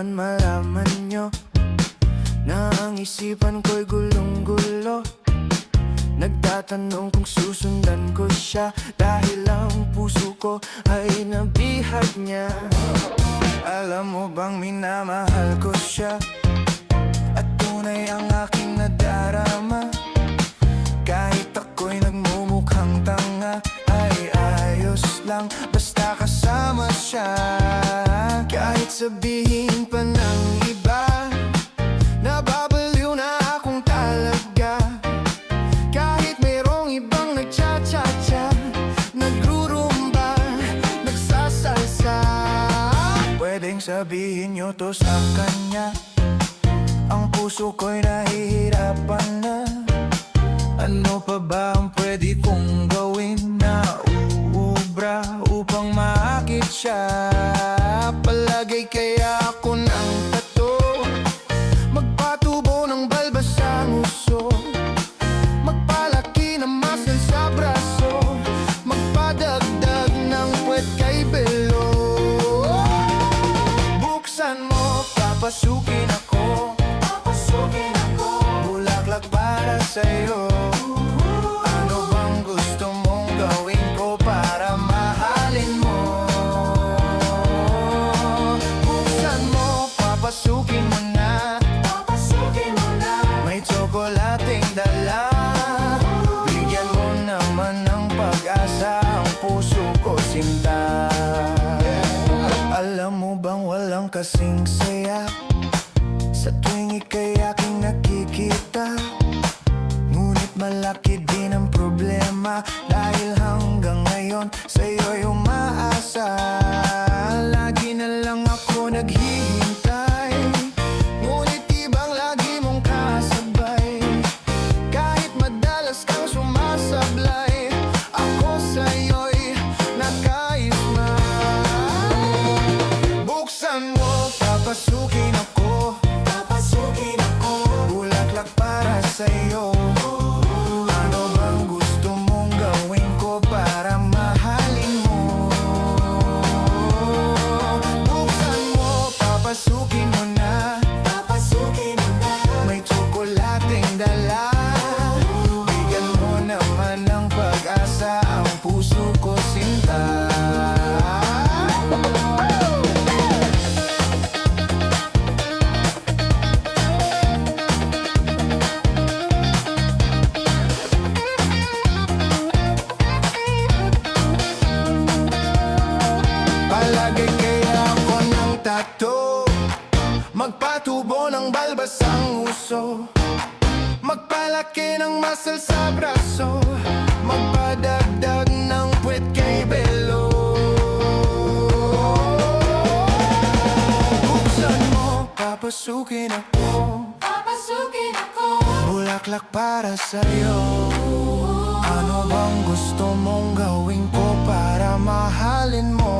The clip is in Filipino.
naman malaman nyo na ang isipan ko'y gulong-gulo. Nagtatanong kung susundan ko siya dahil ang puso ko ay nabihag niya. Alam mo bang minamahal ko siya at tunay ang aking nadarama. Kahit ako'y nagmumukhang tanga ay ayos lang basta kasama siya. Kahit sabihin pa ng iba nababaliw na akong talaga. Kahit mayroong ibang nagcha-cha-cha, nagrurumba, nagsasalsa, pwedeng sabihin nyo to sa kanya. Ang puso ko'y nahihirapan na. Ano pa ba ang pwede kong gawin na uubra upang maakit siya? Palagay kaya ako ng tato, magpatubo ng balbas sa nguso, magpalaki ng muscle sa braso, magpadagdag ng puwet kay belo. Buksan mo, papasukin ako, bulaklak para sa'yo. Ano bang gusto mong gawin ko para mahalin mo? Buksan mo, papasukin mo na, may tsokolating dala. Bigyan mo naman ng pag-asa ang puso ko, sinta. Alam mo bang walang kasing saya sa tuwing ika'y aking nakikita? Ngunit malaki din ang problema dahil hanggang ngayon sa'yo'y umaasa. Lagi na lang ako naghihintay, ngunit ibang lagi mong kasabay. Kahit madalas kang sumasablay, ako sa'yo'y nakaisma. Buksan mo, papasukin ako, bulaklak para sa'yo. Ano bang gusto mong gawin ko para mahalin mo? Buksan mo, papasukin mo na, may tsokolating dala. Bigyan mo naman ng pag-asa ang puso ko, sinta. Palagay kaya ako ng tato, magpatubo ng balbas ang uso, magpalaki ng muscle sa braso, magpadagdag ng puwet kay belo. Buksan mo, papasukin ako, bulaklak para sa'yo. Ano bang gusto mong gawin ko para mahalin mo?